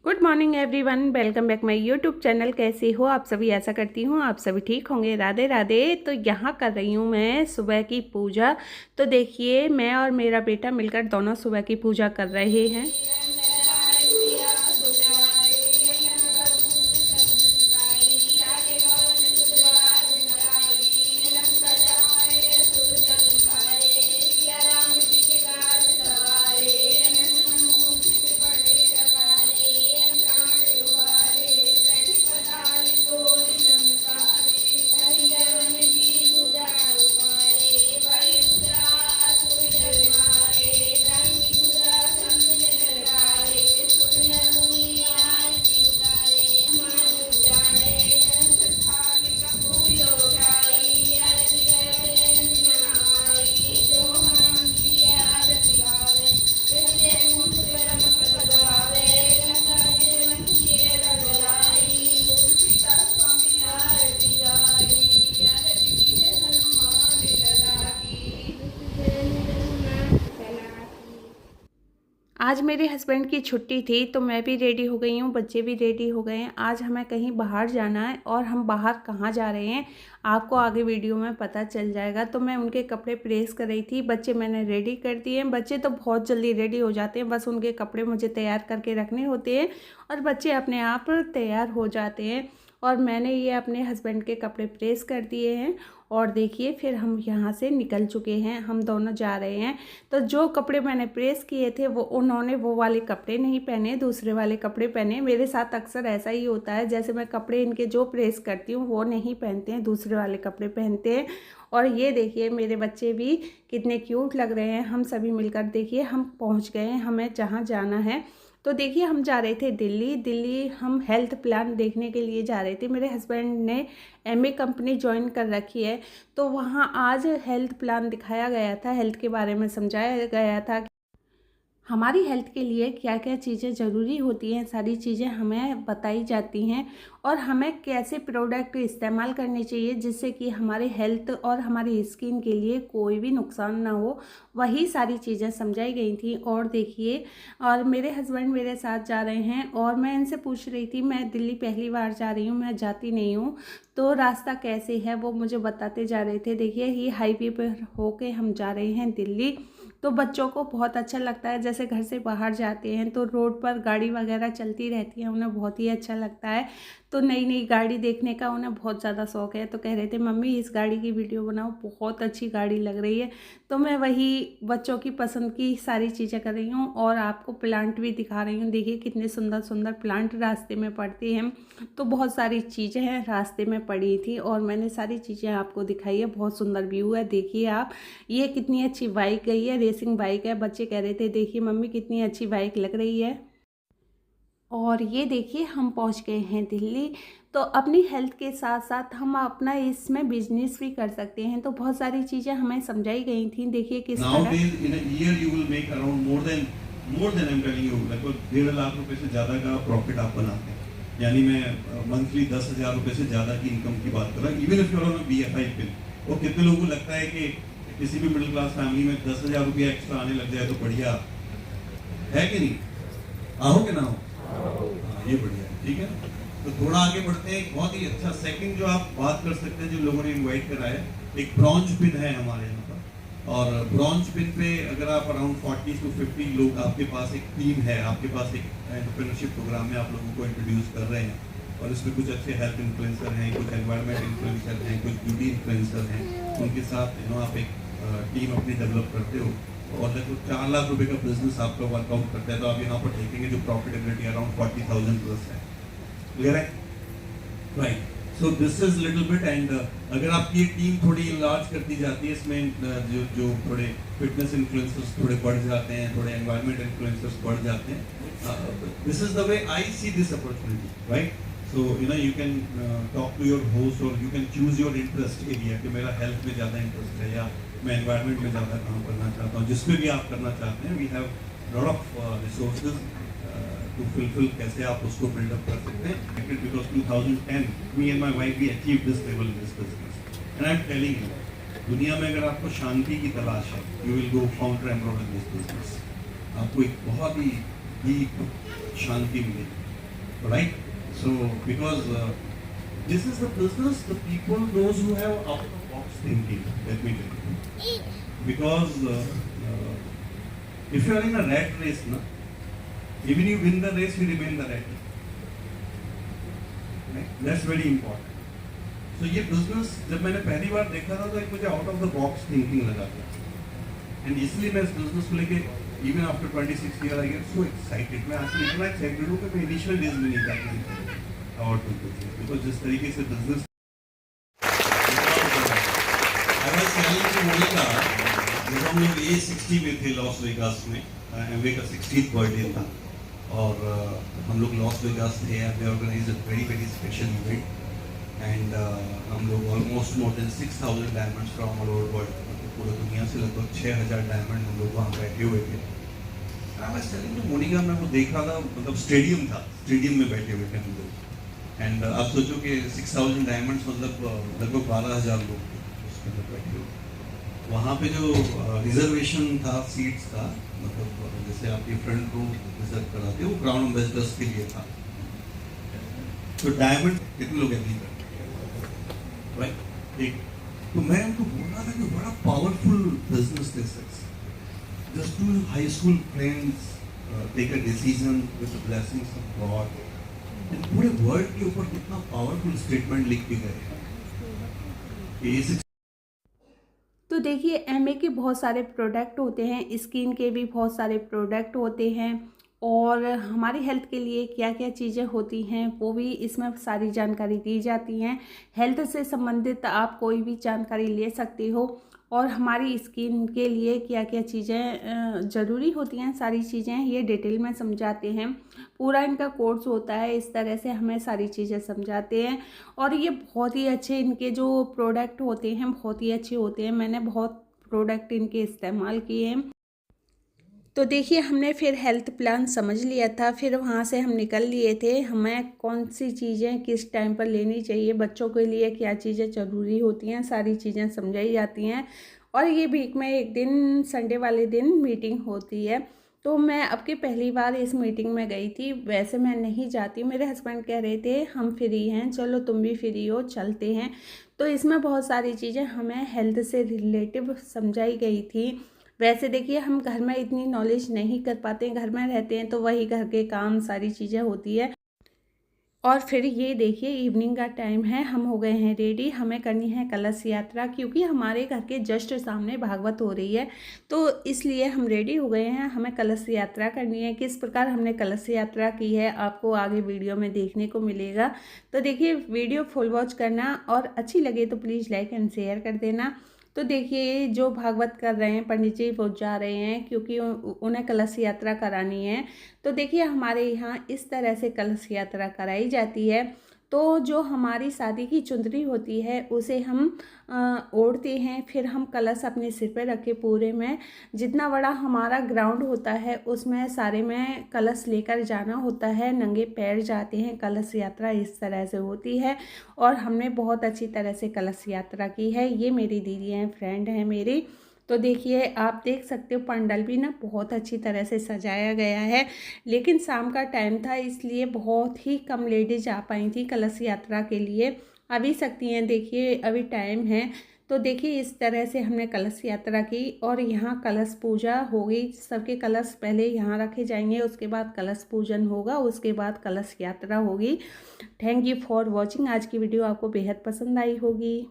Good morning everyone, welcome back my YouTube channel. कैसे हो आप सभी? आशा करती हूँ आप सभी ठीक होंगे। राधे राधे। तो यहाँ कर रही हूँ मैं सुबह की पूजा। तो देखिए, मैं और मेरा बेटा मिलकर दोनों सुबह की पूजा कर रहे हैं। आज मेरे हस्बैंड की छुट्टी थी तो मैं भी रेडी हो गई हूँ, बच्चे भी रेडी हो गए हैं। आज हमें कहीं बाहर जाना है और हम बाहर कहाँ जा रहे हैं आपको आगे वीडियो में पता चल जाएगा। तो मैं उनके कपड़े प्रेस कर रही थी, बच्चे मैंने रेडी कर दिए हैं। बच्चे तो बहुत जल्दी रेडी हो जाते हैं, बस उनके कपड़े मुझे तैयार करके रखने होते हैं और बच्चे अपने आप तैयार हो जाते हैं। और मैंने ये अपने हस्बैंड के कपड़े प्रेस कर दिए हैं और देखिए फिर हम यहाँ से निकल चुके हैं, हम दोनों जा रहे हैं। तो जो कपड़े मैंने प्रेस किए थे उन्होंने वो वाले कपड़े नहीं पहने, दूसरे वाले कपड़े पहने। मेरे साथ अक्सर ऐसा ही होता है, जैसे मैं कपड़े इनके जो प्रेस करती हूँ वो नहीं पहनते हैं, दूसरे वाले कपड़े पहनते हैं। और ये देखिए मेरे बच्चे भी कितने क्यूट लग रहे हैं। हम सभी मिलकर देखिए हम पहुँच गए हैं हमें जहाँ जाना है। तो देखिए हम जा रहे थे दिल्ली हम हेल्थ प्लान देखने के लिए जा रहे थे। मेरे हस्बैंड ने एमए कंपनी ज्वाइन कर रखी है, तो वहाँ आज हेल्थ प्लान दिखाया गया था, हेल्थ के बारे में समझाया गया था। हमारी हेल्थ के लिए क्या क्या चीज़ें ज़रूरी होती हैं, सारी चीज़ें हमें बताई जाती हैं और हमें कैसे प्रोडक्ट इस्तेमाल करने चाहिए जिससे कि हमारे हेल्थ और हमारी स्किन के लिए कोई भी नुकसान ना हो, वही सारी चीज़ें समझाई गई थी। और देखिए, और मेरे हस्बैंड मेरे साथ जा रहे हैं और मैं इनसे पूछ रही थी, मैं दिल्ली पहली बार जा रही हूँ, मैं जाती नहीं हूँ, तो रास्ता कैसे है वो मुझे बताते जा रहे थे। देखिए ये हाईवे पर होके हम जा रहे हैं दिल्ली। तो बच्चों को बहुत अच्छा लगता है, जैसे घर से बाहर जाते हैं तो रोड पर गाड़ी वगैरह चलती रहती है, उन्हें बहुत ही अच्छा लगता है। तो नई नई गाड़ी देखने का उन्हें बहुत ज़्यादा शौक है। तो कह रहे थे मम्मी इस गाड़ी की वीडियो बनाओ, बहुत अच्छी गाड़ी लग रही है। तो मैं वही बच्चों की पसंद की सारी चीज़ें कर रही हूँ और आपको प्लांट भी दिखा रही हूँ। देखिए कितने सुंदर सुंदर प्लांट रास्ते में पड़ते हैं। तो बहुत सारी चीज़ें हैं रास्ते में पड़ी थी और मैंने सारी चीज़ें आपको दिखाई है। बहुत सुंदर व्यू है, देखिए आप। ये कितनी अच्छी बाइक गई है, रेसिंग बाइक है। बच्चे कह रहे थे देखिए मम्मी कितनी अच्छी बाइक लग रही है। और ये देखिए हम पहुंच गए हैं दिल्ली। तो अपनी हेल्थ के साथ साथ हम अपना इसमें बिजनेस भी कर सकते हैं। तो बहुत सारी चीज़ें हमें समझाई गई थी, देखिए किस तरह। Nowadays, in a year you will make around more than I'm telling you, लगभग 1.5 लाख रुपए से ज़्यादा का प्रॉफिट आप बनाते हैं। यानी मैं मंथली 10,000 रुपए से ज़्यादा की इनकम की बात कर रहा हूँ। Even if you are on a BFI pin, और कितने लोगों को लगता है कि किसी भी मिडिल क्लास फैमिली में 10,000 रुपया एक्स्ट्रा आने लग जाए तो बढ़िया है कि नहीं? आओ कि ना हो? हाँ, ये बढ़िया है, ठीक है। तो थोड़ा आगे बढ़ते हैं। एक बहुत ही अच्छा सेकंड जो आप बात कर सकते हैं, जो लोगों ने इनवाइट करा है, एक ब्रॉन्ज पिन है हमारे यहाँ पर। और ब्रॉन्ज पिन पे अगर आप अराउंड 40 to 50 लोग, आपके पास एक टीम है, आपके पास एक एंटरप्रेन्योरशिप प्रोग्राम में आप लोगों को इंट्रोड्यूस कर रहे हैं और इसमें कुछ अच्छे हेल्थ इन्फ्लुएंसर हैं, कुछ एनवायरनमेंट इन्फ्लुएंसर हैं, कुछ ब्यूटी इन्फ्लुएंसर हैं, उनके साथ आप एक टीम अपनी डेवलप करते हो और लगभग 4 लाख रुपए का बिजनेस आपका वर्कआउट करता है। तो आप यहाँ पर देखेंगे जो प्रॉफिटेबिलिटी अराउंड 40,000 प्लस है। क्लियर है? Right. So this is little bit. And अगर आपकी टीम थोड़ी लार्ज करती जाती है, इसमें जो थोड़े फिटनेस इन्फ्लुएंसर्स थोड़े बढ़ जाते हैं, थोड़े एनवायरनमेंट इन्फ्लुएंसर्स बढ़ जाते हैं, this is the way I see this opportunity, right? So you can talk to your host or you can choose your interest area कि मेरा हेल्थ में ज़्यादा इंटरेस्ट है या मैं एनवायरनमेंट में ज़्यादा काम करना चाहता हूँ। जिसमें भी आप करना चाहते हैं, we have lot of resources to fulfil, कैसे आप उसको बिल्डअप कर सकते हैं। Because 2010 me and my wife we achieve this level in this business. And I am telling you, दुनिया में अगर आपको शांति की तलाश है, you will go founder enrol in this business. आपको एक बहुत ही डीप शांति मिलेगी। right? So because this is the business, the people, those who have out of the box thinking, let me tell you. Because if you are in a rat race, na, even you win the race, you remain the rat. Right? That's very important. तो ये business जब मैंने पहली बार देखा था तो एक मुझे out of the box thinking लगा था, एंड इसलिए मैं इस बिजनेस को लेके even after 26 year I get so excited. मैं आजकल इतना एक्साइटेड हूँ कि मैं इनिशियल डेज में नहीं जाती और बिकॉज जिस तरीके से business I was telling to Monica जब हम लोग A60 में थे लॉस वेगास में, एमवे का 60th बर्थडे था और हम लोग लॉस वेगास थे and they organised a very very special event and हम लोग almost more than 6,000 diamonds from all over world, पूरी दुनिया से लगभग 6,000 डायमंड हम लोग वहाँ बैठे हुए थे. I was telling to Monica, मैं वो देख रहा था, मतलब स्टेडियम था, स्टेडियम में बैठे हुए थे हम लोग. एंड आप सोचो कि 6,000 डायमंड्स मतलब लगभग 12,000 लोग थे उसके अंदर बैठे हुए. वहाँ पे जो रिजर्वेशन था सीट्स का, मतलब जैसे आपकी फ्रंट रो रिजर्व कराते वो क्राउन एम्बेसडर्स के लिए था. तो डायमंड कितने लोग एग्री करते, राइट? एक तो मैं उनको बोल रहा था कि बड़ा powerful business this is. Just to high school friends take a decision with the blessings of God, and पूरे वर्ल्ड के ऊपर कितना पावरफुल स्टेटमेंट लिख के गए. तो देखिए एमए के बहुत सारे प्रोडक्ट होते हैं, स्किन के भी बहुत सारे प्रोडक्ट होते हैं और हमारी हेल्थ के लिए क्या क्या चीज़ें होती हैं वो भी इसमें सारी जानकारी दी जाती हैं. हेल्थ से संबंधित आप कोई भी जानकारी ले सकते हो और हमारी स्किन के लिए क्या क्या चीज़ें ज़रूरी होती हैं, सारी चीज़ें ये डिटेल में समझाते हैं. पूरा इनका कोर्स होता है, इस तरह से हमें सारी चीज़ें समझाते हैं और ये बहुत ही अच्छे इनके जो प्रोडक्ट होते हैं बहुत ही अच्छे होते हैं. मैंने बहुत प्रोडक्ट इनके इस्तेमाल किए हैं. तो देखिए हमने फिर हेल्थ प्लान समझ लिया था, फिर वहाँ से हम निकल लिए थे. हमें कौन सी चीज़ें किस टाइम पर लेनी चाहिए, बच्चों के लिए क्या चीज़ें ज़रूरी होती हैं, सारी चीज़ें समझाई जाती हैं. और ये वीक में एक दिन संडे वाले दिन मीटिंग होती है. तो मैं अब की पहली बार इस मीटिंग में गई थी. वैसे मैं नहीं जाती, मेरे हस्बैंड कह रहे थे हम फ्री हैं, चलो तुम भी फ्री हो, चलते हैं. तो इसमें बहुत सारी चीज़ें हमें हेल्थ से रिलेटिव समझाई गई थी. वैसे देखिए हम घर में इतनी नॉलेज नहीं कर पाते हैं, घर में रहते हैं तो वही घर के काम सारी चीज़ें होती है. और फिर ये देखिए इवनिंग का टाइम है, हम हो गए हैं रेडी, हमें करनी है कलश यात्रा क्योंकि हमारे घर के जस्ट सामने भागवत हो रही है. तो इसलिए हम रेडी हो गए हैं, हमें कलश यात्रा करनी है. किस प्रकार हमने कलश यात्रा की है आपको आगे वीडियो में देखने को मिलेगा. तो देखिए वीडियो फुल वॉच करना और अच्छी लगे तो प्लीज़ लाइक एंड शेयर कर देना. तो देखिए जो भागवत कर रहे हैं पंडित जी वो जा रहे हैं क्योंकि उन्हें कलश यात्रा करानी है. तो देखिए हमारे यहाँ इस तरह से कलश यात्रा कराई जाती है. तो जो हमारी शादी की चुंदरी होती है उसे हम ओढ़ते हैं, फिर हम कलश अपने सिर पे रख के पूरे में जितना बड़ा हमारा ग्राउंड होता है उसमें सारे में कलश लेकर जाना होता है. नंगे पैर जाते हैं, कलश यात्रा इस तरह से होती है और हमने बहुत अच्छी तरह से कलश यात्रा की है. ये मेरी दीदी हैं, फ्रेंड हैं मेरी. तो देखिए आप देख सकते हो पंडाल भी ना बहुत अच्छी तरह से सजाया गया है, लेकिन शाम का टाइम था इसलिए बहुत ही कम लेडीज आ पाई थी कलश यात्रा के लिए. अभी सकती हैं, देखिए अभी टाइम है. तो देखिए इस तरह से हमने कलश यात्रा की और यहाँ कलश पूजा हो गई. सबके कलश पहले यहाँ रखे जाएंगे, उसके बाद कलश पूजन होगा, उसके बाद कलश यात्रा होगी. Thank you for watching. आज की वीडियो आपको बेहद पसंद आई होगी.